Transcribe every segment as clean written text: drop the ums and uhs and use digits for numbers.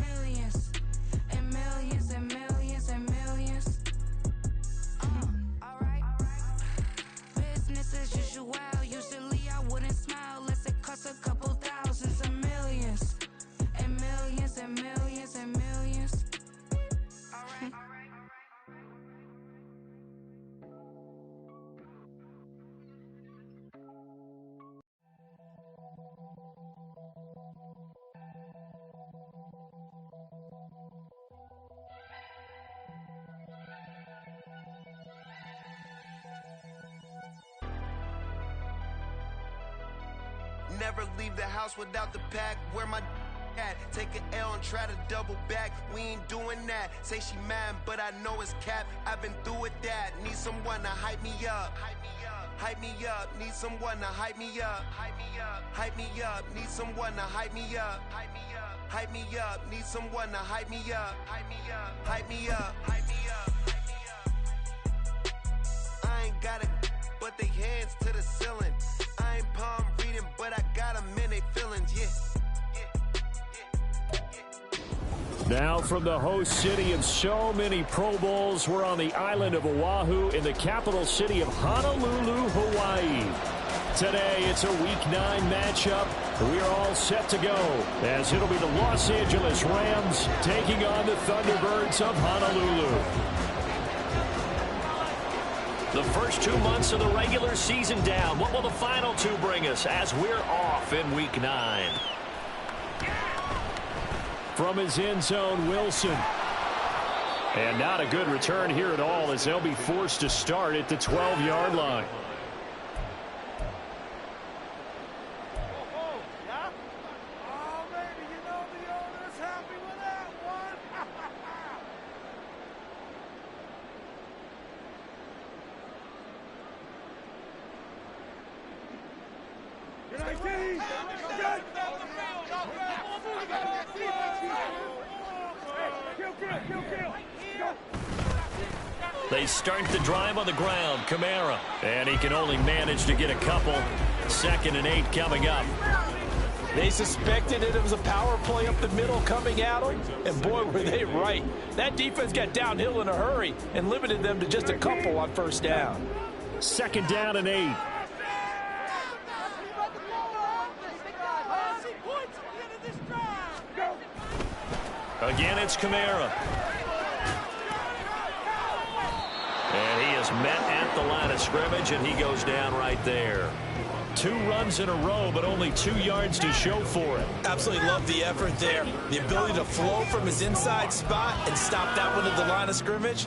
millions and millions and millions and millions. Alright. Business as usual. Usually I wouldn't smile unless it costs a couple thousands of millions and millions and millions and millions. Alright. Never leave the house without the pack. Where my at? Take an L and try to double back. We ain't doing that. Say she mad, but I know it's cap. I've been through with that. Need someone to hype me up. Hype me up. Need someone to hype me up. Hype me up. Need someone to hype me up. Hype me up. Need someone to hype me up. Hype me up. I ain't got it, but they hands to the ceiling. I ain't palm reading, but I got them in they feelings, yeah. Now from the host city of so many Pro Bowls, we're on the island of Oahu in the capital city of Honolulu, Hawaii. Today, it's a Week 9 matchup. We are all set to go as it'll be the Los Angeles Rams taking on the Thunderbirds of Honolulu. The first 2 months of the regular season down. What will the final two bring us as we're off in Week 9? From his end zone, Wilson. And not a good return here at all as they'll be forced to start at the 12-yard line. They start the drive on the ground. Kamara. And he can only manage to get a couple. 2nd and 8 coming up. They suspected it was a power play up the middle coming at them. And boy, were they right. That defense got downhill in a hurry and limited them to just a couple on first down. 2nd down and 8. Again, it's Kamara. And he is met at the line of scrimmage, and he goes down right there. 2 runs in a row, but only 2 yards to show for it. Absolutely love the effort there. The ability to flow from his inside spot and stop that one at the line of scrimmage.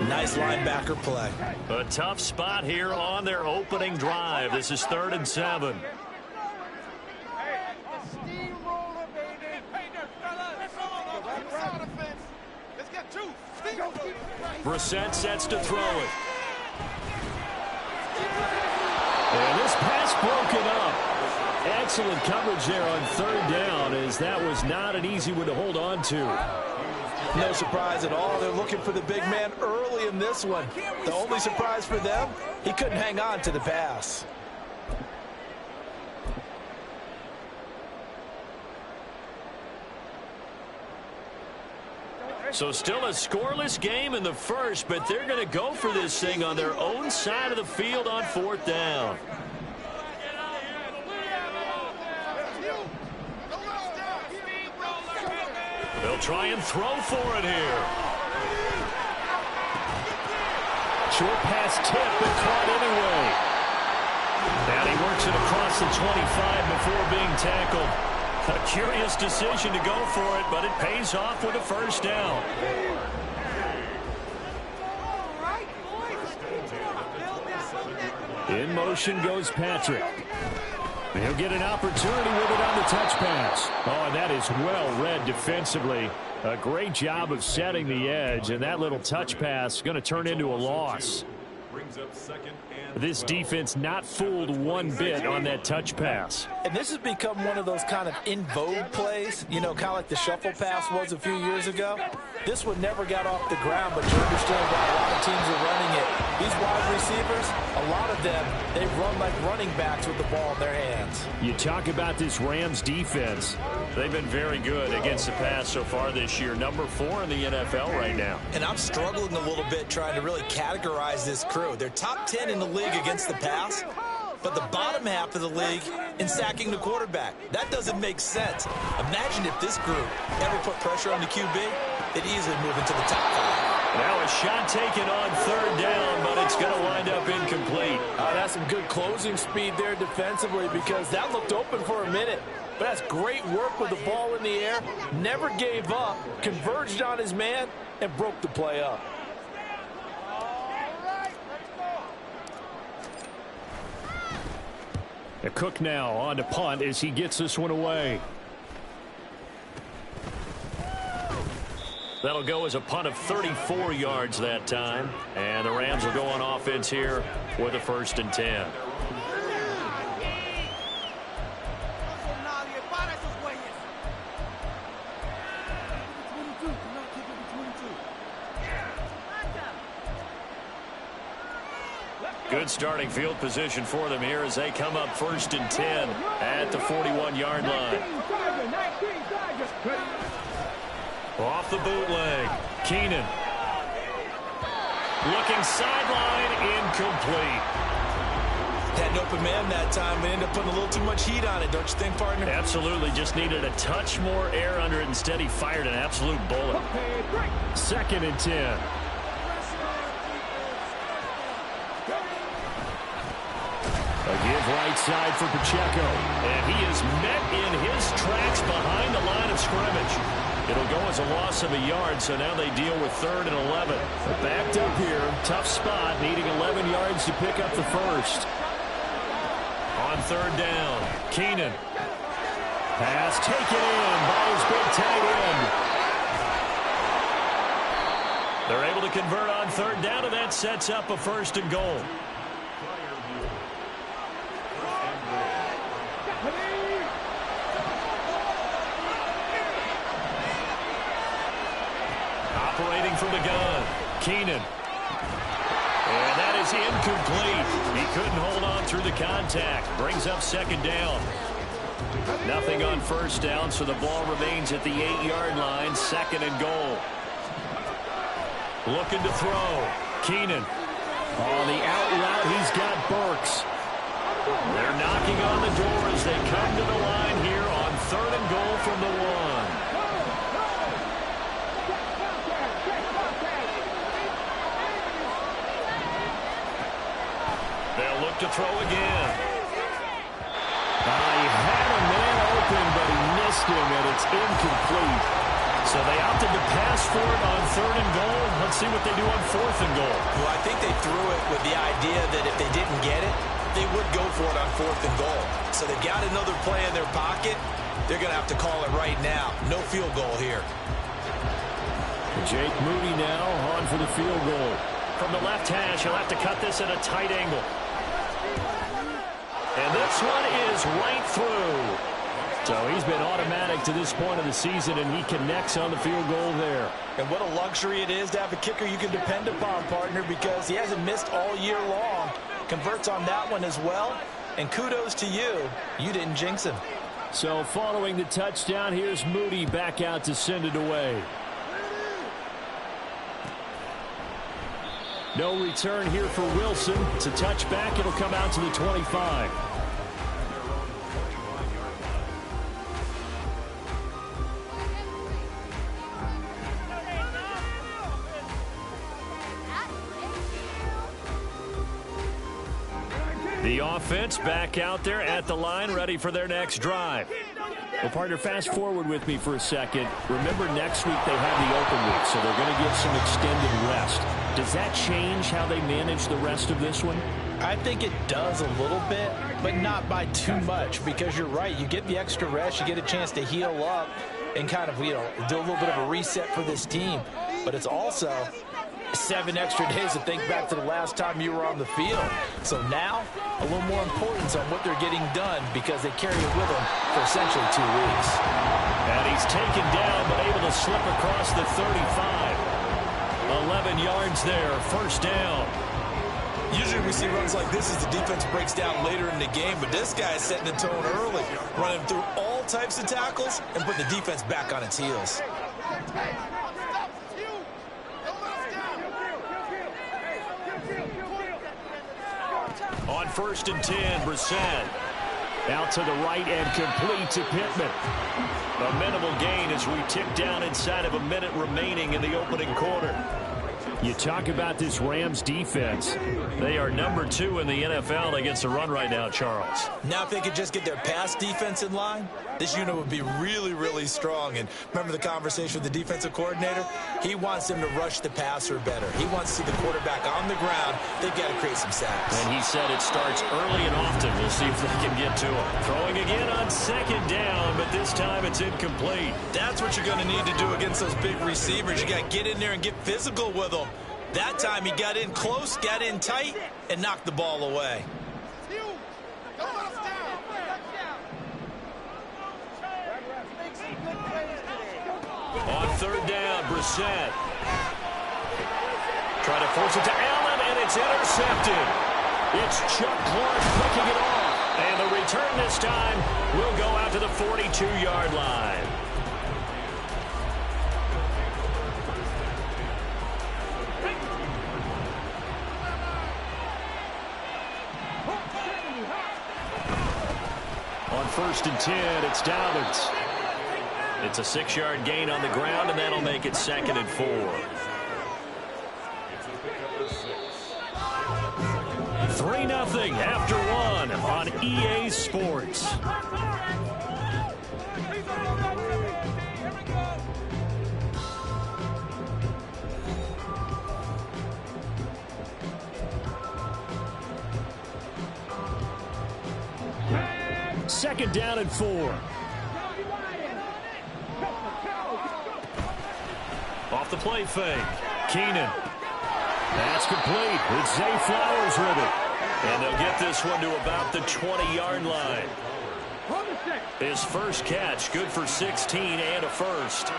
Nice linebacker play. A tough spot here on their opening drive. This is 3rd and 7. Brissett sets to throw it. And this pass broken up. Excellent coverage there on 3rd down, as that was not an easy one to hold on to. No surprise at all. They're looking for the big man early in this one. The only surprise for them, he couldn't hang on to the pass. So still a scoreless game in the first, but they're going to go for this thing on their own side of the field on 4th down. They'll try and throw for it here. Short pass tip, but caught anyway. And he works it across the 25 before being tackled. A curious decision to go for it, but it pays off with a 1st down. In motion goes Patrick. He'll get an opportunity with it on the touch pass. Oh, and that is well read defensively. A great job of setting the edge, and that little touch pass is going to turn into a loss. Brings up second and This 12. defense not fooled one bit on that touch pass. And this has become one of those kind of in vogue plays, you know, kind of like the shuffle pass was a few years ago. This one never got off the ground, but you understand why a lot of teams are running it. These wide receivers, a lot of them, they run like running backs with the ball in their hands. You talk about this Rams defense. They've been very good against the pass so far this year. Number 4 in the NFL right now. And I'm struggling a little bit trying to really categorize this crew. They're top 10 in the league against the pass, but the bottom half of the league in sacking the quarterback. That doesn't make sense. Imagine if this group ever put pressure on the QB, they'd easily move into the top 5. Now a shot taken on 3rd down, but it's going to wind up incomplete. That's some good closing speed there defensively because that looked open for a minute. But that's great work with the ball in the air. Never gave up, converged on his man, and broke the play up. A Cook now on to punt as he gets this one away. That'll go as a punt of 34 yards that time. And the Rams will go on offense here with a 1st and 10. Good starting field position for them here as they come up 1st and 10 at the 41-yard line. Off the bootleg, Keenan. Looking sideline, incomplete. Had an open man that time, but ended up putting a little too much heat on it, don't you think, partner? Absolutely, just needed a touch more air under it. Instead, he fired an absolute bullet. 2nd and 10. A give right side for Pacheco. And he is met in his tracks behind the line of scrimmage. It'll go as a loss of a yard, so now they deal with 3rd and 11. Backed up here, tough spot, needing 11 yards to pick up the 1st. On 3rd down, Keenan. Pass taken in by his big tight end. They're able to convert on 3rd down, and that sets up a 1st and goal. Operating from the gun, Keenan. And that is incomplete. He couldn't hold on through the contact. Brings up 2nd down. Nothing on 1st down, so the ball remains at the 8-yard line. 2nd and goal. Looking to throw. Keenan. On the out route, he's got Burks. They're knocking on the door as they come to the line here on 3rd and goal from the 1. They'll look to throw again. He had a man open, but he missed him, and it's incomplete. So they opted to pass for it on 3rd and goal. Let's see what they do on 4th and goal. Well, I think they threw it with the idea that if they didn't get it, they would go for it on 4th and goal. So they've got another play in their pocket. They're going to have to call it right now. No field goal here. Jake Moody now on for the field goal. From the left hash, he'll have to cut this at a tight angle. And this one is right through. So he's been automatic to this point of the season, and he connects on the field goal there. And what a luxury it is to have a kicker you can depend upon, partner, because he hasn't missed all year long. Converts on that one as well. And kudos to you. You didn't jinx him. So following the touchdown, here's Moody back out to send it away. No return here for Wilson. It's a touchback. It'll come out to the 25. The offense back out there at the line, ready for their next drive. Well, partner, fast forward with me for a second. Remember, next week they have the open week, so they're going to get some extended rest. Does that change how they manage the rest of this one? I think it does a little bit, but not by too much, because you're right. You get the extra rest, you get a chance to heal up and kind of, do a little bit of a reset for this team. But it's also 7 extra days to think back to the last time you were on the field. So now, a little more importance on what they're getting done because they carry it with them for essentially 2 weeks. And he's taken down but able to slip across the 35. 11 yards there, first down. Usually we see runs like this as the defense breaks down later in the game, but this guy is setting the tone early, running through all types of tackles and putting the defense back on its heels. On 1st and 10, Brissett. Out to the right and complete to Pittman. A minimal gain as we tick down inside of a minute remaining in the opening quarter. You talk about this Rams defense. They are number 2 in the NFL against the run right now, Charles. Now if they could just get their pass defense in line, this unit would be really, really strong. And remember the conversation with the defensive coordinator? He wants them to rush the passer better. He wants to see the quarterback on the ground. They've got to create some sacks. And he said it starts early and often. We'll see if they can get to him. Throwing again on 2nd down, but this time it's incomplete. That's what you're going to need to do against those big receivers. You got to get in there and get physical with them. That time he got in close, got in tight, and knocked the ball away. On 3rd down, Brissett. Try to force it to Allen, and it's intercepted. It's Chuck Clark picking it off. And the return this time will go out to the 42-yard line. On 1st and 10, it's Dobbins. It's a 6-yard gain on the ground, and that'll make it 2nd and 4. 3-0 after 1 on EA Sports. Second down and 4. Off the play fake. Keenan. That's complete. It's Zay Flowers with it. And they'll get this one to about the 20-yard line. His first catch, good for 16 and a first.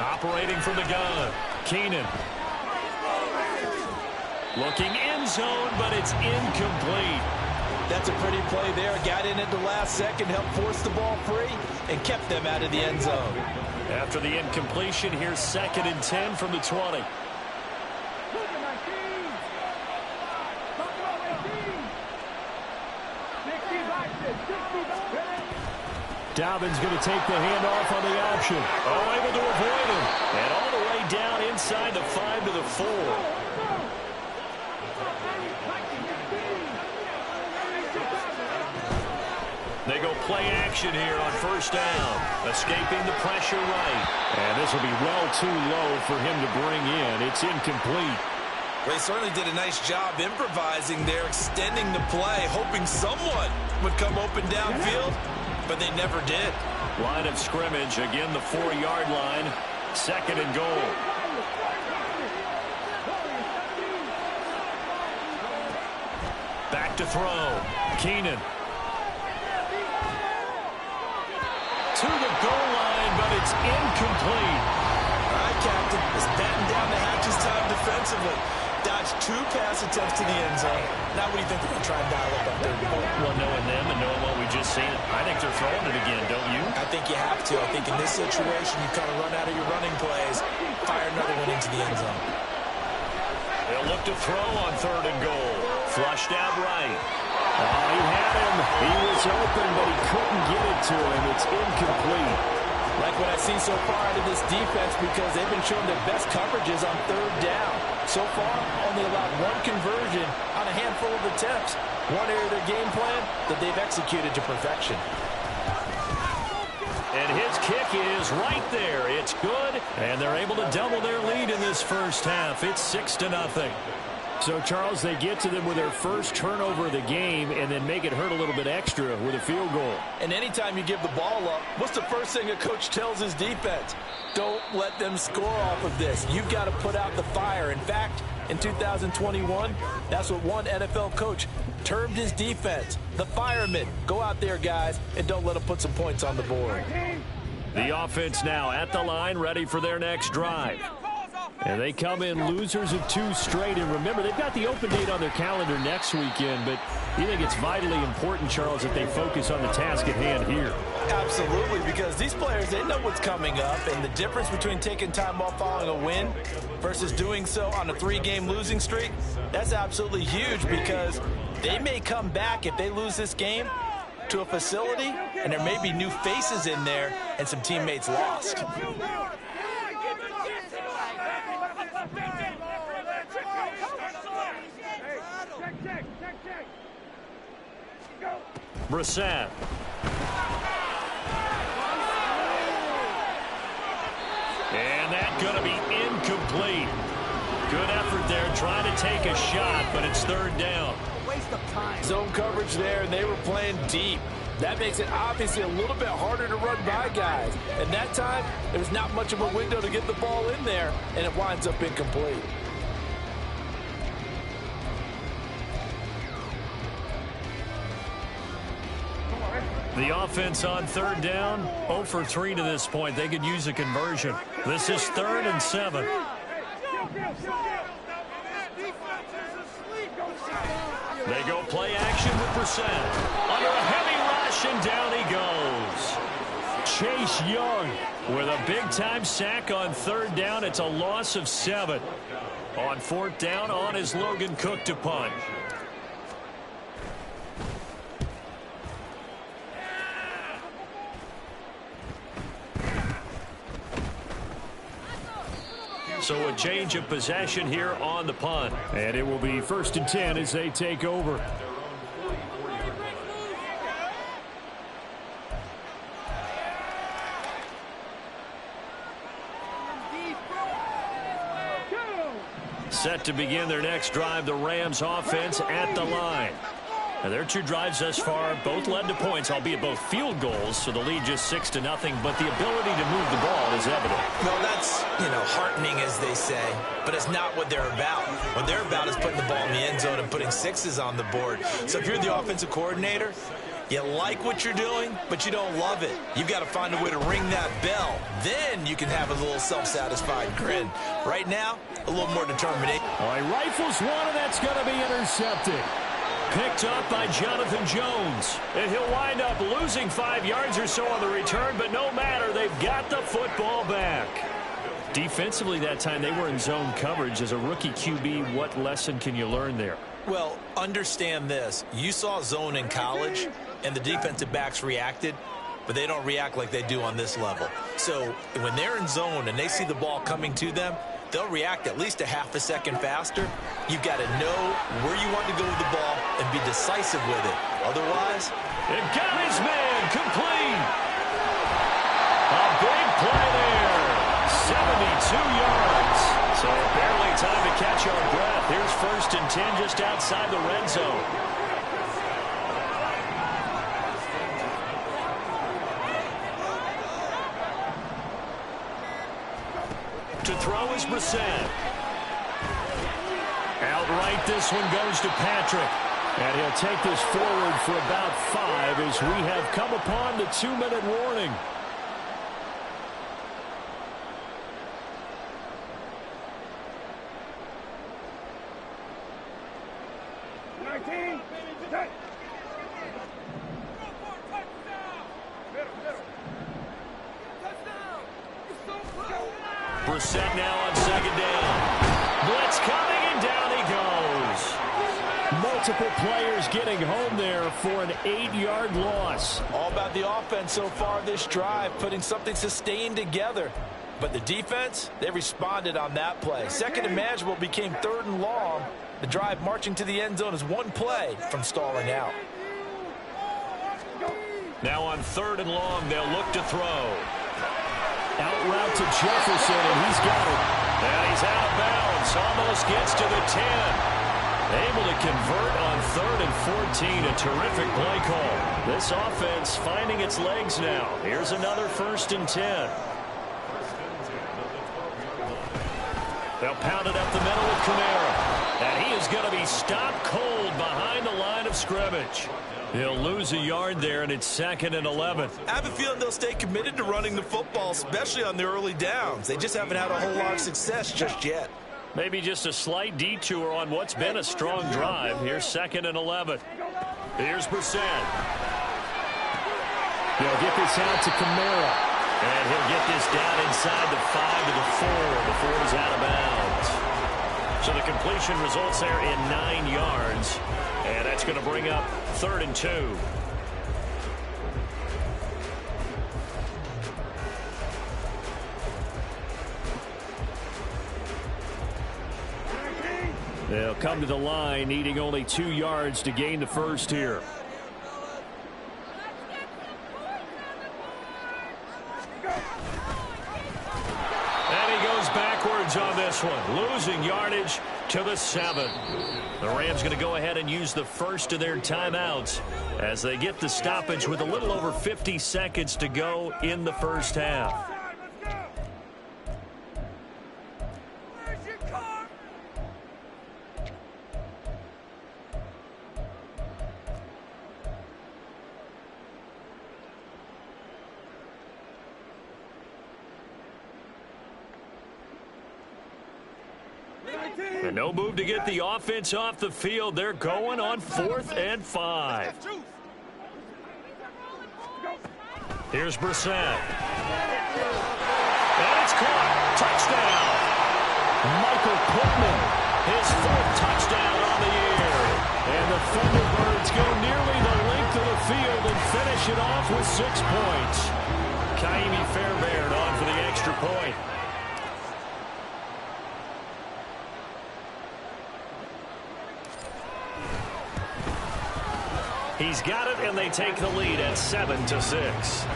Operating from the gun. Keenan. Looking end zone, but it's incomplete. That's a pretty play there. Got in at the last second, helped force the ball free, and kept them out of the end zone. After the incompletion, here's 2nd and 10 from the 20. Dobbins going to take the handoff on the option. Oh, able to avoid him. And all the way down inside the 5 to the 4. They go play action here on 1st down. Escaping the pressure right. And this will be well too low for him to bring in. It's incomplete. Well, they certainly did a nice job improvising there, extending the play, hoping someone would come open downfield, but they never did. Line of scrimmage, again the 4-yard line. 2nd and goal. Back to throw. Keenan. To the goal line, but it's incomplete. All right, Captain. It's batten down the hatches time defensively. Dodged 2 pass attempts to the end zone. Now what do you think they're going to try and dial up on 3rd and goal? Well, knowing them and knowing what we just seen, I think they're throwing it again, don't you? I think you have to. I think in this situation, you kind of run out of your running plays, fire another one into the end zone. They'll look to throw on 3rd and goal. Flushed out right. Oh, he had him. He was open, but he couldn't get it to him. It's incomplete. Like what I've seen so far out of this defense because they've been showing their best coverages on 3rd down. So far, only allowed 1 conversion on a handful of attempts. One area of their game plan that they've executed to perfection. And his kick is right there. It's good, and they're able to double their lead in this first half. It's 6-0. So, Charles, they get to them with their first turnover of the game and then make it hurt a little bit extra with a field goal. And anytime you give the ball up, what's the first thing a coach tells his defense? Don't let them score off of this. You've got to put out the fire. In fact, in 2021, that's what one NFL coach termed his defense, the firemen. Go out there, guys, and don't let them put some points on the board. The offense now at the line, ready for their next drive. And they come in losers of 2 straight. And remember, they've got the open date on their calendar next weekend. But you think it's vitally important, Charles, that they focus on the task at hand here? Absolutely, because these players, they know what's coming up. And the difference between taking time off following a win versus doing so on a 3-game losing streak, that's absolutely huge, because they may come back if they lose this game to a facility, and there may be new faces in there and some teammates lost. Brissett. And that's going to be incomplete. Good effort there, trying to take a shot, but it's 3rd down. Waste of time. Zone coverage there, and they were playing deep. That makes it obviously a little bit harder to run by guys. And that time, there was not much of a window to get the ball in there, and it winds up incomplete. The offense on 3rd down, 0 for 3 to this point. They could use a conversion. This is 3rd and 7. They go play action with Brissett. Under a heavy rush, and down he goes. Chase Young with a big-time sack on 3rd down. It's a loss of 7. On 4th down, on is Logan Cook to punt. So a change of possession here on the punt. And it will be 1st and 10 as they take over. Set to begin their next drive, the Rams offense at the line. Now, their 2 drives thus far both led to points, albeit both field goals, so the lead just 6-0, but the ability to move the ball is evident. Well, that's, heartening, as they say, but it's not what they're about. What they're about is putting the ball in the end zone and putting 6s on the board. So if you're the offensive coordinator, you like what you're doing, but you don't love it. You've got to find a way to ring that bell. Then you can have a little self-satisfied grin. Right now, a little more determination. All right, rifles one, and that's going to be intercepted. Picked up by Jonathan Jones. And he'll wind up losing 5 yards or so on the return, but no matter, they've got the football back. Defensively that time, they were in zone coverage. As a rookie QB, what lesson can you learn there? Well, understand this. You saw zone in college, and the defensive backs reacted, but they don't react like they do on this level. So when they're in zone and they see the ball coming to them, they'll react at least a half a second faster. You've got to know where you want to go with the ball and be decisive with it. Otherwise, it got his man complete. A big play there. 72 yards. So barely time to catch our breath. Here's 1st and 10 just outside the red zone. To throw is Brissett. Outright, this one goes to Patrick. And he'll take this forward for about 5 as we have come upon the 2-minute warning. Brissett now on 2nd down. Blitz coming, and down he goes. Multiple players getting home there for an 8-yard loss. All about the offense so far this drive, putting something sustained together. But the defense, they responded on that play. 2nd and manageable became 3rd and long. The drive marching to the end zone is 1 play from stalling out. Now on 3rd and long, they'll look to throw. Out route to Jefferson, and he's got it. And he's out of bounds. Almost gets to the 10. Able to convert on 3rd and 14. A terrific play call. This offense finding its legs now. Here's another 1st and 10. They'll pound it up the middle with Kamara. And he is going to be stopped cold behind the line of scrimmage. He'll lose a yard there, and it's 2nd and 11. I have a feeling they'll stay committed to running the football, especially on the early downs. They just haven't had a whole lot of success just yet. Maybe just a slight detour on what's been a strong drive. Here's 2nd and 11. Here's Brissett. They'll get this out to Kamara. And he'll get this down inside the 5 to the 4 before it is out of bounds. So the completion results there in 9 yards. And that's going to bring up 3rd and 2. They'll come to the line, needing only 2 yards to gain the first here. And he goes backwards on this one, losing yardage to the 7. The Rams going to go ahead and use the first of their timeouts as they get the stoppage with a little over 50 seconds to go in the first half. And no move to get the offense off the field. They're going on 4th and 5. Here's Brissett. And it's caught. Touchdown. Michael Pittman, his 4th touchdown on the year. And the Thunderbirds go nearly the length of the field and finish it off with 6 points. Ka'imi Fairbairn on for the extra point. He's got it, and they take the lead at 7-6.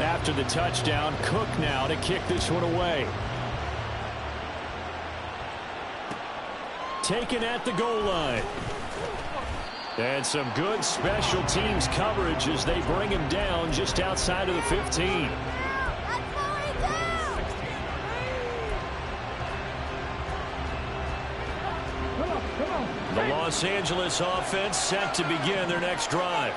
After the touchdown, Cook now to kick this one away. Taken at the goal line. And some good special teams coverage as they bring him down just outside of the 15. The Los Angeles offense set to begin their next drive.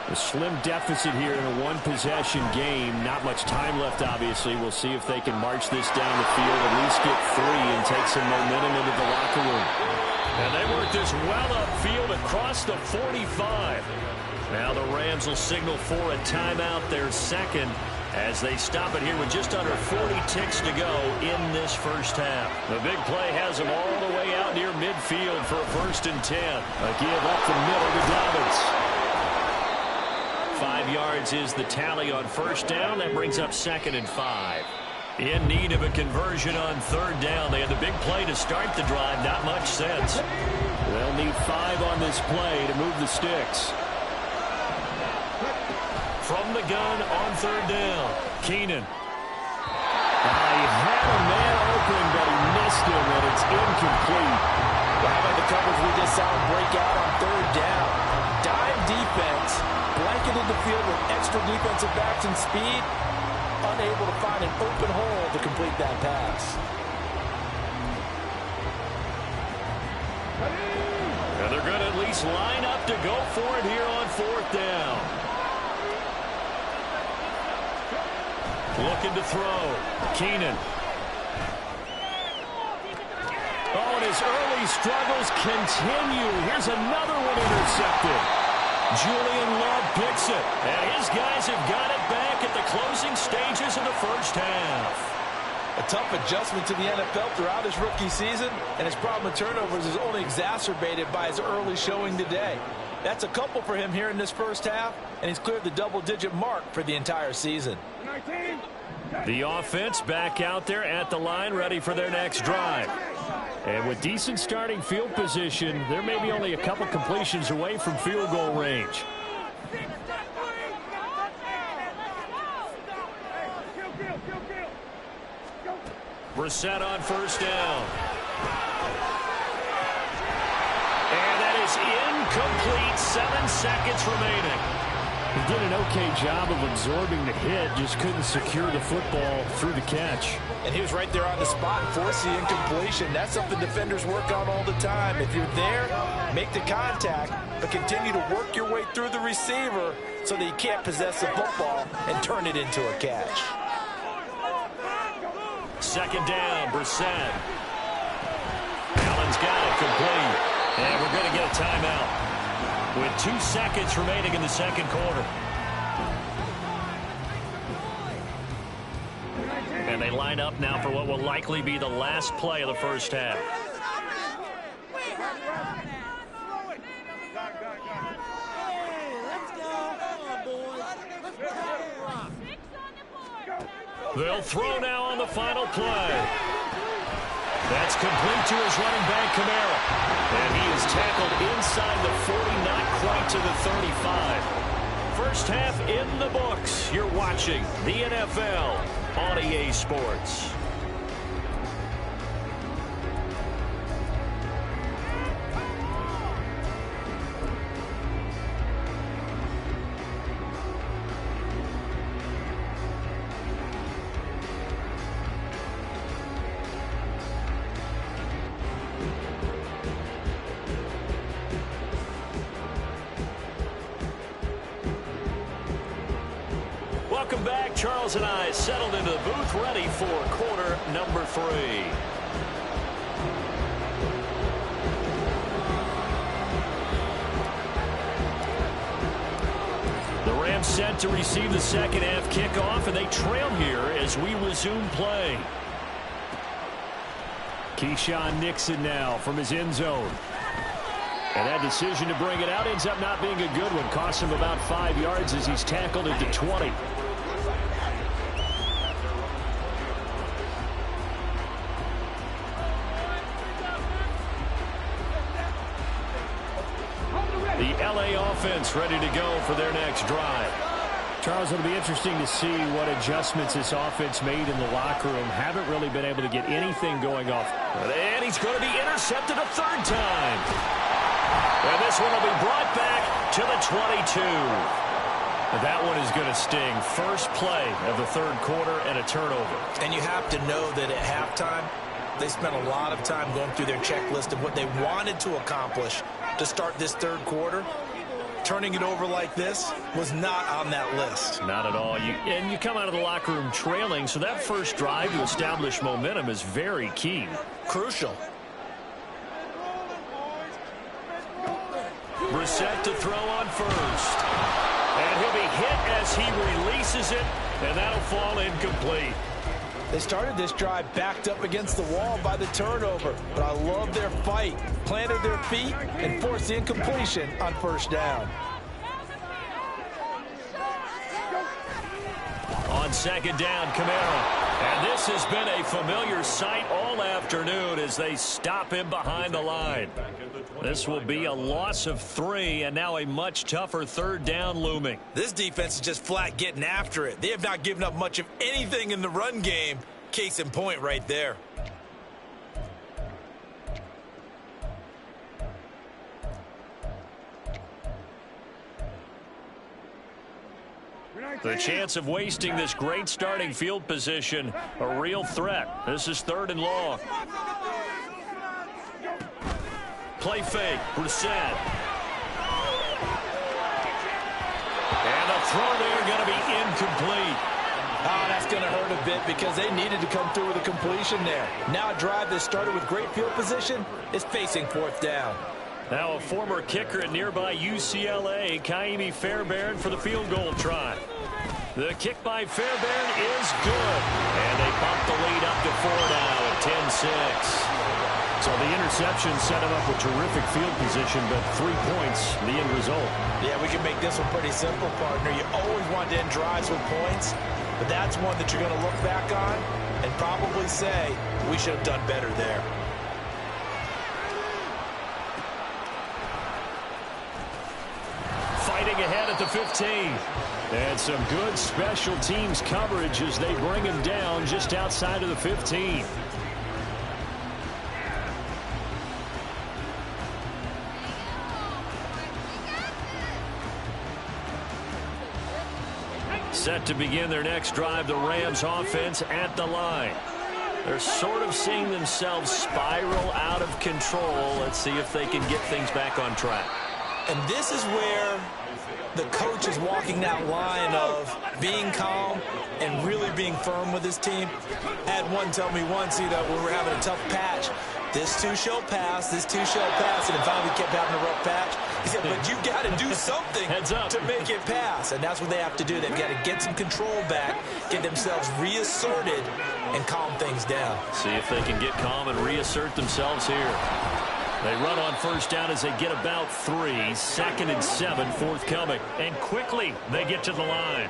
A slim deficit here in a one-possession game. Not much time left, obviously. We'll see if they can march this down the field, at least get 3 and take some momentum into the locker room. And they work this well upfield across the 45. Now the Rams will signal for a timeout, their second, as they stop it here with just under 40 ticks to go in this first half. The big play has them all the way out near midfield for a 1st and 10. A give up the middle to Dobbins. 5 yards is the tally on 1st down. That brings up 2nd and 5. In need of a conversion on 3rd down. They had the big play to start the drive. Not much sense. They'll need 5 on this play to move the sticks. From the gun on 3rd down, Keenan. He had a man open, but he missed him, and it's incomplete. How about the coverage we just saw him break out on 3rd down? Dime defense, blanketed the field with extra defensive backs and speed, unable to find an open hole to complete that pass. And they're going to at least line up to go for it here on 4th down. Looking to throw. Keenan. Oh, and his early struggles continue. Here's another one intercepted. Julian Love picks it. And his guys have got it back at the closing stages of the first half. A tough adjustment to the NFL throughout his rookie season, and his problem with turnovers is only exacerbated by his early showing today. That's a couple for him here in this first half, and he's cleared the double-digit mark for the entire season. The offense back out there at the line, ready for their next drive. And with decent starting field position, they're maybe only a couple completions away from field goal range. Brissett on first down. And that is incomplete. 7 seconds remaining. He did an okay job of absorbing the hit, just couldn't secure the football through the catch. And he was right there on the spot and forced the incompletion. That's something defenders work on all the time. If you're there, make the contact, but continue to work your way through the receiver so that you can't possess the football and turn it into a catch. Second down, Brissett. Allen's got it complete. And we're going to get a timeout with 2 seconds remaining in the second quarter. And they line up now for what will likely be the last play of the first half. They'll throw now on the final play. That's complete to his running back, Kamara. And he is tackled inside the 40, not quite to the 35. First half in the books. You're watching the NFL on EA Sports. Welcome back. Charles and I settled into the booth, ready for quarter number 3. The Rams set to receive the second half kickoff, and they trail here as we resume play. Keyshawn Nixon now from his end zone. And that decision to bring it out ends up not being a good one. Costs him about 5 yards as he's tackled at the 20. The LA offense ready to go for their next drive. Charles, it'll be interesting to see what adjustments this offense made in the locker room. Haven't really been able to get anything going off. And he's going to be intercepted a third time. And this one will be brought back to the 22. That one is going to sting. First play of the third quarter and a turnover. And you have to know that at halftime, they spent a lot of time going through their checklist of what they wanted to accomplish to start this third quarter. Turning it over like this was not on that list. Not at all. And you come out of the locker room trailing, so that first drive to establish momentum is very key. Crucial. Brissett to throw on first. And he'll be hit as he releases it, and that'll fall incomplete. They started this drive backed up against the wall by the turnover, but I love their fight. Planted their feet and forced the incompletion on first down. On second down, Kamara. And this has been a familiar sight all afternoon as they stop him behind the line. This will be a loss of 3, and now a much tougher third down looming. This defense is just flat getting after it. They have not given up much of anything in the run game. Case in point right there. The chance of wasting this great starting field position, a real threat. This is 3rd and long. Play fake, Brissett. And a throw there going to be incomplete. Oh, that's going to hurt a bit because they needed to come through with a completion there. Now a drive that started with great field position is facing 4th down. Now a former kicker at nearby UCLA, Ka'imi Fairbairn for the field goal try. The kick by Fairbairn is good. And they bump the lead up to 4 now at 10-6. So the interception set him up with terrific field position, but 3 points, the end result. Yeah, we can make this one pretty simple, partner. You always want to end drives with points, but that's one that you're going to look back on and probably say, we should have done better there. the 15. And some good special teams coverage as they bring him down just outside of the 15. Set to begin their next drive, the Rams offense at the line. They're sort of seeing themselves spiral out of control. Let's see if they can get things back on track. And this is where the coach is walking that line of being calm and really being firm with his team. I had one tell me once, when we were having a tough patch, this too shall pass, this too shall pass, and it finally kept having a rough patch. He said, but you got to do something to make it pass, and that's what they have to do. They've got to get some control back, get themselves reasserted, and calm things down. See if they can get calm and reassert themselves here. They run on first down as they get about 3. 2nd and 7 forthcoming. And quickly they get to the line.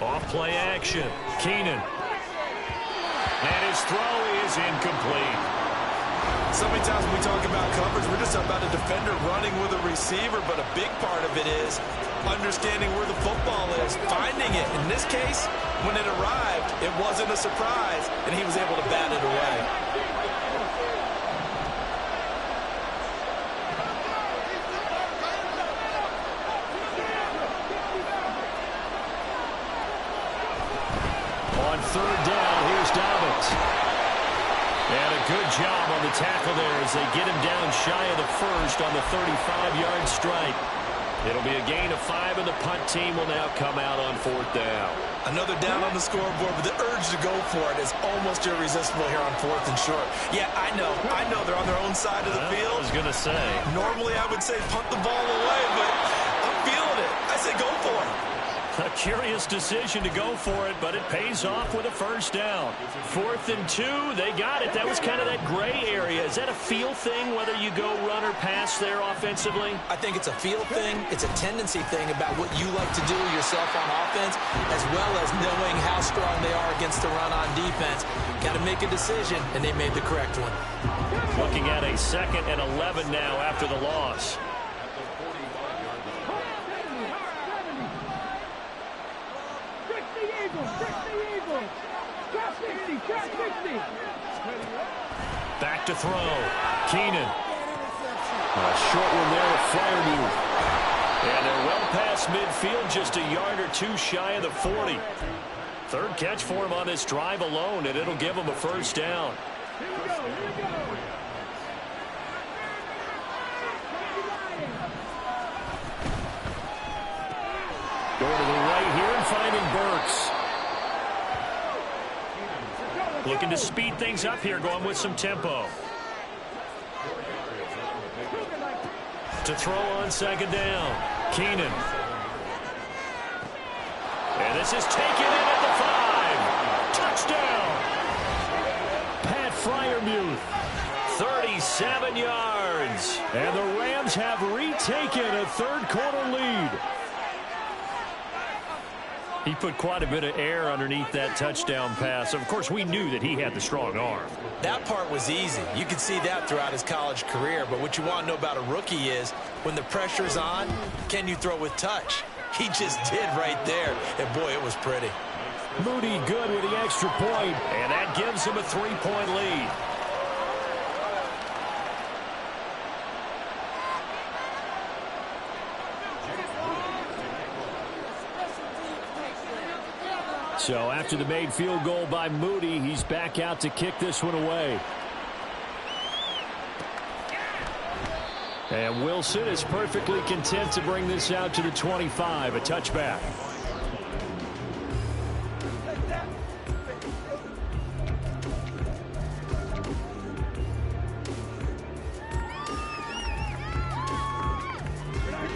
Off play action. Keenan. And his throw is incomplete. So many times when we talk about coverage, we're just about a defender running with a receiver, but a big part of it is understanding where the football is, finding it. In this case, when it arrived, it wasn't a surprise, and he was able to bat it away. On 3rd down, here's Dobbins. And a good job on the tackle there as they get him down shy of the first on the 35-yard strike. It'll be a gain of 5, and the punt team will now come out on 4th down. Another down on the scoreboard, but the urge to go for it is almost irresistible here on 4th and short. Yeah, I know they're on their own side of the field. I was going to say. Normally I would say punt the ball away, but I'm feeling it. I say go for it. A curious decision to go for it, but it pays off with a first down. 4th and 2, they got it. That was kind of that gray area. Is that a feel thing, whether you go run or pass there offensively? I think it's a feel thing. It's a tendency thing about what you like to do yourself on offense, as well as knowing how strong they are against the run on defense. Got to make a decision, and they made the correct one. Looking at a 2nd and 11 now after the loss. Back to throw. Keenan. A short one there with Freiermuth. And they're well past midfield, just a yard or 2 shy of the 40. 3rd catch for him on this drive alone, and it'll give him a first down. Going to the right here and finding Burks. Looking to speed things up here, going with some tempo. To throw on 2nd down. Keenan. And this is taken in at the 5. Touchdown. Pat Freiermuth. 37 yards. And the Rams have retaken a 3rd quarter lead. He put quite a bit of air underneath that touchdown pass. Of course, we knew that he had the strong arm. That part was easy. You could see that throughout his college career. But what you want to know about a rookie is when the pressure's on, can you throw with touch? He just did right there. And, boy, it was pretty. Moody good with the extra point, and that gives him a 3-point lead. So after the made field goal by Moody, he's back out to kick this one away. And Wilson is perfectly content to bring this out to the 25, a touchback.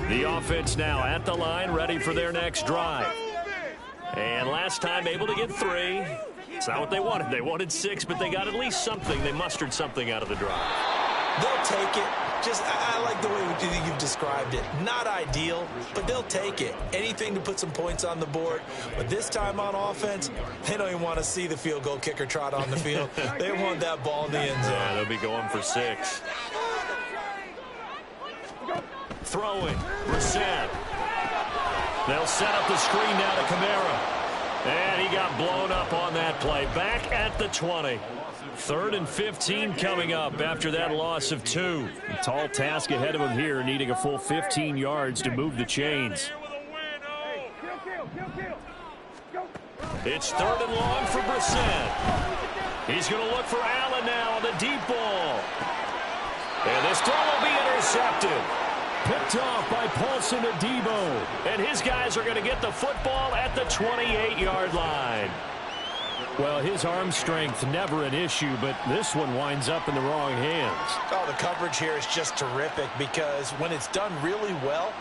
The offense now at the line, ready for their next drive. And last time able to get 3. It's not what they wanted. They wanted 6, but they got at least something. They mustered something out of the drive. They'll take it. I like the way you've described it. Not ideal, but they'll take it. Anything to put some points on the board. But this time on offense, they don't even want to see the field goal kicker trot on the field. They want that ball in the end zone. Yeah, they'll be going for 6. throwing. Brissett. They'll set up the screen now to Kamara. And he got blown up on that play. Back at the 20. 3rd and 15 coming up after that loss of 2. A tall task ahead of him here, needing a full 15 yards to move the chains. It's 3rd and long for Brissett. He's going to look for Allen now on the deep ball. And this throw will be intercepted. Picked off by Paulson Adebo. And his guys are going to get the football at the 28-yard line. Well, his arm strength never an issue, but this one winds up in the wrong hands. Oh, the coverage here is just terrific because when it's done really well,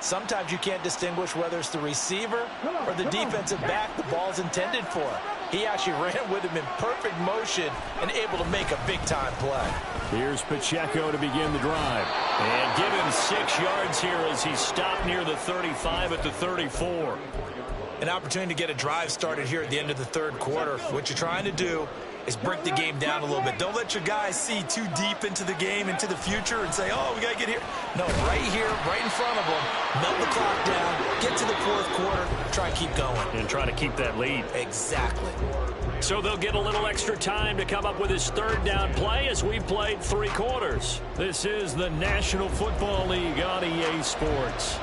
sometimes you can't distinguish whether it's the receiver or the defensive back the ball's intended for. He actually ran with him in perfect motion and able to make a big-time play. Here's Pacheco to begin the drive. And give him 6 yards here as he stopped near the 35 at the 34. An opportunity to get a drive started here at the end of the 3rd quarter. What you're trying to do is break the game down a little bit. Don't let your guys see too deep into the game, into the future, and say, oh, we got to get here. No, right here, right in front of them, melt the clock down, get to the 4th quarter, try and keep going. And try to keep that lead. Exactly. So they'll get a little extra time to come up with his 3rd down play as we've played 3 quarters. This is the National Football League on EA Sports.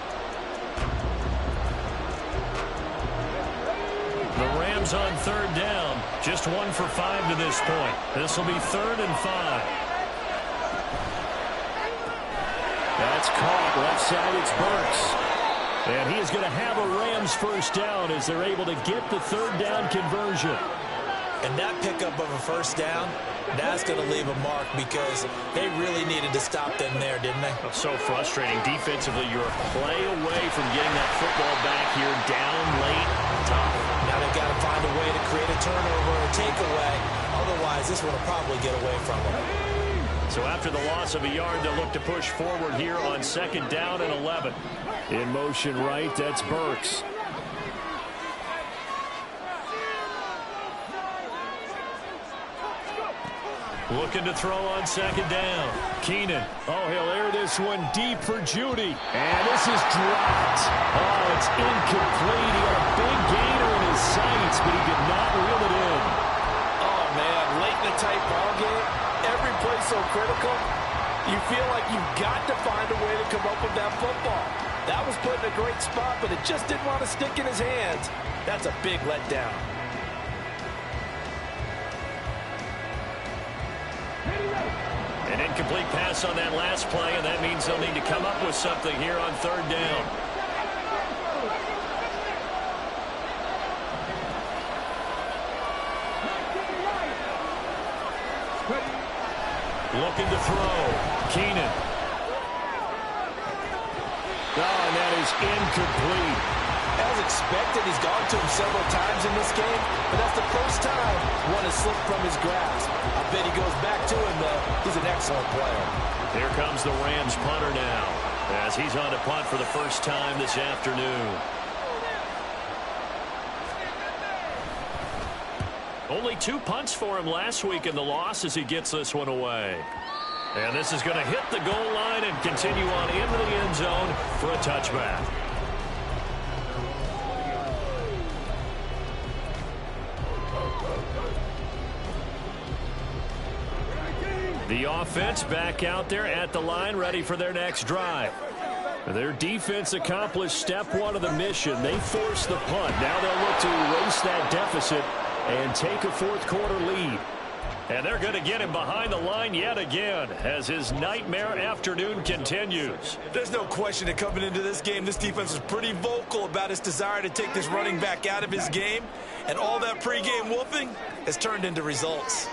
The Rams on 3rd down. Just 1 for 5 to this point. This will be 3rd and 5. That's caught. Left side, it's Burks. And he is going to have a Rams 1st down as they're able to get the 3rd down conversion. And that pickup of a 1st down, that's going to leave a mark because they really needed to stop them there, didn't they? So frustrating. Defensively, you're a play away from getting that football back here down late. Tough. Now they've got to find a way to create a turnover or a takeaway. Otherwise, this one will probably get away from them. So after the loss of a yard, they'll look to push forward here on 2nd down and 11. In motion right, that's Burks. Looking to throw on 2nd down. Keenan. Oh, he'll air this one deep for Judy. And this is dropped. Oh, it's incomplete. He had a big gainer in his sights, but he did not reel it in. Oh, man, late in the tight ball game, every play so critical, you feel like you've got to find a way to come up with that football. That was put in a great spot, but it just didn't want to stick in his hands. That's a big letdown. An incomplete pass on that last play, and that means they'll need to come up with something here on 3rd down. Looking to throw. Keenan. Oh, and that is incomplete. As expected, he's gone to him several times in this game, but that's the first time one has slipped from his grasp. I bet he goes back to him, though. He's an excellent player. Here comes the Rams punter now, as he's on to punt for the first time this afternoon. Only 2 punts for him last week in the loss as he gets this one away. And this is going to hit the goal line and continue on into the end zone for a touchback. The offense back out there at the line, ready for their next drive. Their defense accomplished step 1 of the mission. They forced the punt. Now they'll look to erase that deficit and take a 4th quarter lead. And they're going to get him behind the line yet again as his nightmare afternoon continues. There's no question that coming into this game, this defense is pretty vocal about its desire to take this running back out of his game. And all that pregame wolfing has turned into results.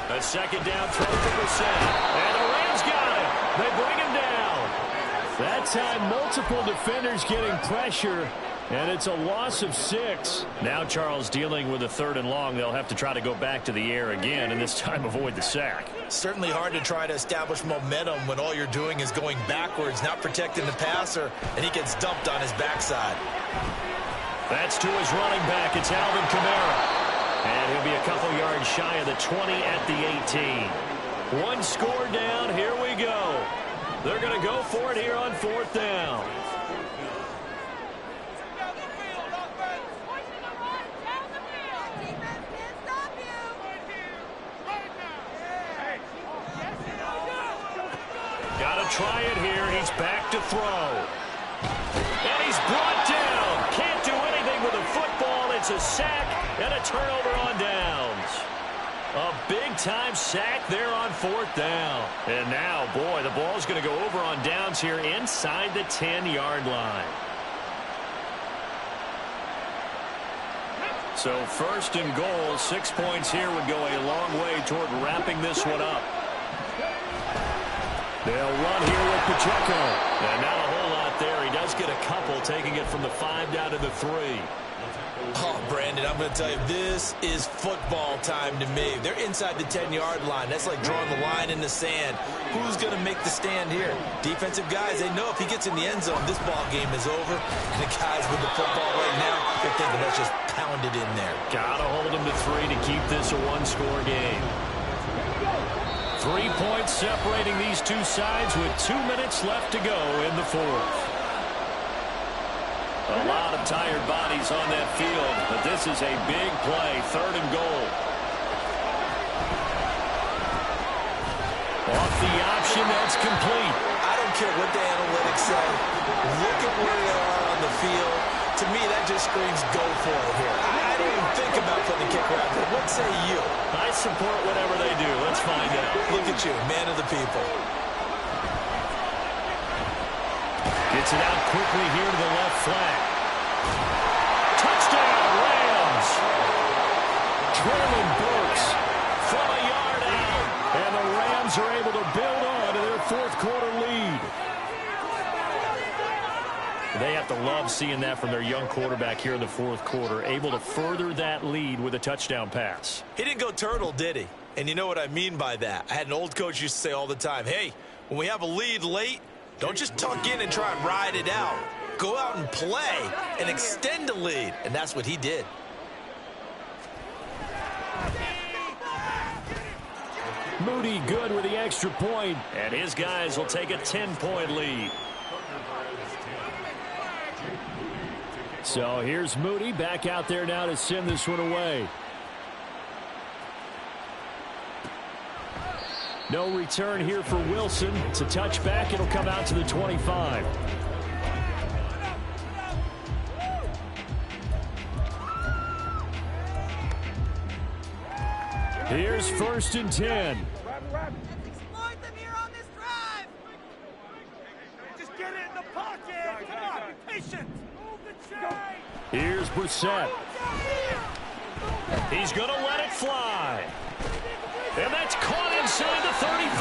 A 2nd down throw for Brissett. And the Rams got him. They bring him down. That time, multiple defenders getting pressure, and it's a loss of 6. Now Charles dealing with a 3rd and long. They'll have to try to go back to the air again, and this time avoid the sack. Certainly hard to try to establish momentum when all you're doing is going backwards, not protecting the passer, and he gets dumped on his backside. That's to his running back. It's Alvin Kamara. And he'll be a couple yards shy of the 20 at the 18. One score down. Here we go. They're going to go for it here on 4th down. Got to try it here. He's back to throw. And he's brought down. Can't do anything with a football. It's a sack and a turnover on downs. A big-time sack there on 4th down. And now, boy, the ball's going to go over on downs here inside the 10-yard line. So 1st and goal, 6 points here would go a long way toward wrapping this one up. They'll run here with Pacheco. And not a whole lot there. He does get a couple, taking it from the 5 down to the 3. Oh, Brandon, I'm going to tell you, this is football time to me. They're inside the 10-yard line. That's like drawing the line in the sand. Who's going to make the stand here? Defensive guys, they know if he gets in the end zone, this ball game is over. And the guys with the football right now, they're thinking, let's just pound it in there. Got to hold him to 3 to keep this a one-score game. 3 points separating these two sides with 2 minutes left to go in the 4th. A lot of tired bodies on that field, but this is a big play, 3rd and goal. Off the option, that's complete. I don't care what the analytics say. Look at where they are on the field. To me, that just screams go for it here. I don't even think about putting the kicker out there. What say you? I support whatever they do. Let's find out. Look at you, man of the people. Gets it out quickly here to the left flank. Touchdown, Rams. Traylon Burks from a yard out. And the Rams are able to build on to their 4th quarter lead. They have to love seeing that from their young quarterback here in the 4th quarter, able to further that lead with a touchdown pass. He didn't go turtle, did he? And you know what I mean by that. I had an old coach used to say all the time, hey, when we have a lead late, don't just tuck in and try and ride it out. Go out and play and extend the lead. And that's what he did. Moody good with the extra point, and his guys will take a 10-point lead. So here's Moody back out there now to send this one away. No return here for Wilson. It's a touchback. It'll come out to the 25. Here's 1st and 10. Exploit them here on this drive. Just get it in the pocket. Come on, be patient. Move the chain. Here's Brissett. He's going to let it fly. And that's caught inside the 35.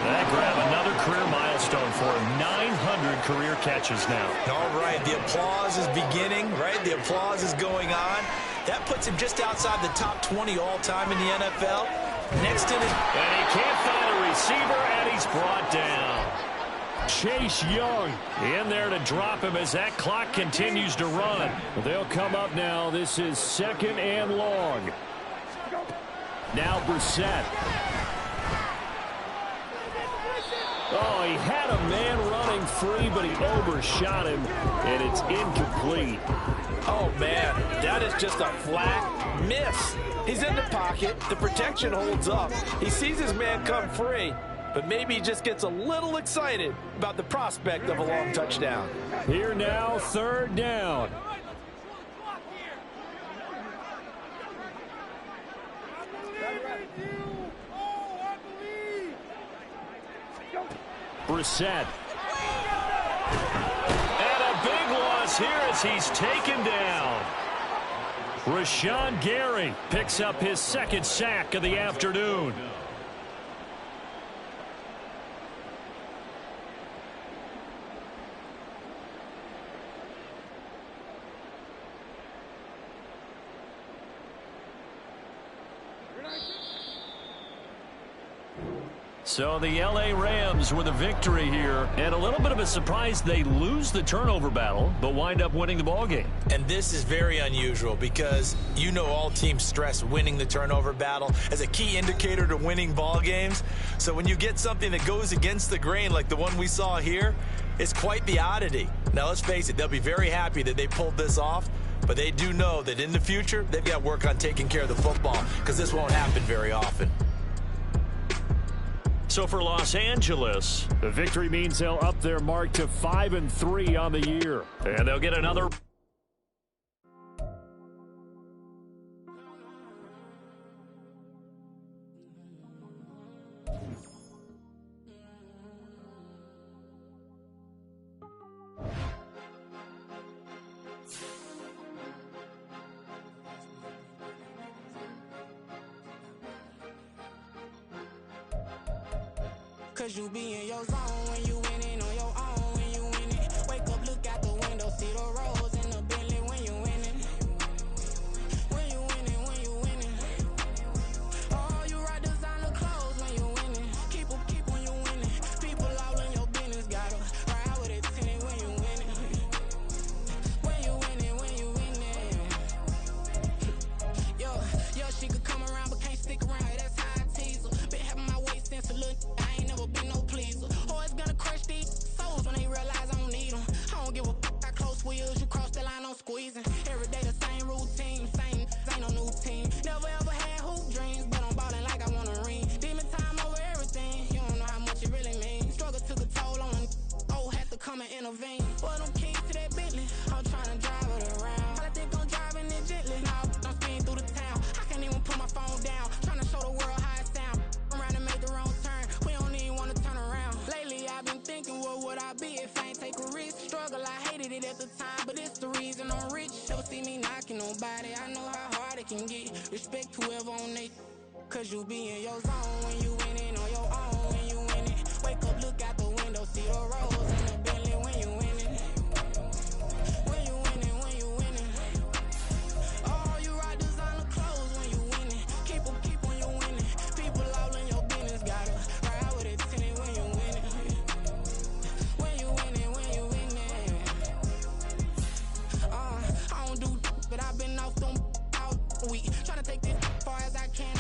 That grab another career milestone for him. 900 career catches now. All right, the applause is beginning, right? The applause is going on. That puts him just outside the top 20 all-time in the NFL. Next in his... And he can't find a receiver, and he's brought down. Chase Young in there to drop him as that clock continues to run. They'll come up now. This is 2nd and long. Now Brissett. Oh, he had a man running free, but he overshot him, and it's incomplete. Oh, man, that is just a flat miss. He's in the pocket. The protection holds up. He sees his man come free, but maybe he just gets a little excited about the prospect of a long touchdown. Here now, 3rd down. Brissett. And a big loss here as he's taken down. Rashawn Gary picks up his 2nd sack of the afternoon. So the L.A. Rams with a victory here. And a little bit of a surprise, they lose the turnover battle, but wind up winning the ballgame. And this is very unusual because you know all teams stress winning the turnover battle as a key indicator to winning ball games. So when you get something that goes against the grain like the one we saw here, it's quite the oddity. Now let's face it, they'll be very happy that they pulled this off, but they do know that in the future they've got to work on taking care of the football because this won't happen very often. So for Los Angeles, the victory means they'll up their mark to 5-3 on the year. And they'll get another. Cause you be in your zone when you winning on your own when you winning. Wake up, look out the window, see the rose in the Bentley when you winning. When you winning, when you winning. Oh, you rock designer clothes when you winning. Keep when you winning. People all in your business, gotta ride with it tinted when you winning. When you winning, when you winning. Yo, she could come around but can't stick around. That's how I tease her. Been having my waist since a little. I ain't never been no pleaser. Always gonna crush these souls when they realize I don't need them. I don't give a f***. I close wheels, you cross the line, I'm squeezing. Every day the same routine, same, ain't no new team. Never ever had hoop dreams, but I'm ballin' like I want a ring. Demon time over everything, you don't know how much it really means. Struggle took a toll on them, had to come and intervene. Boy, them keys to that Bentley, I'm trying to drive it around. I think I'm driving it gently, now I'm speeding through the town. I can't even put my phone down, trying to show the world how it sound. Around and make the wrong turn, we don't even want to turn around. Lately I've been thinking, what would I be if I ain't take a risk? Struggle, I hated it at the time, but it's the reason I'm rich. Never see me knocking nobody, I know how hard it can get. Respect whoever on they, cause you be in your zone when you winning on your own when you winning. Wake up, look out the window, see the rose in the Bentley when you winning. When you winning, when you winning. Oh, you rock designer clothes when you winning. Keep when you winning. People all in your business, gotta ride with it tinted when you winning. When you winning, when you winning. I don't do, but I've been off them all week. Tryna take this far as I can.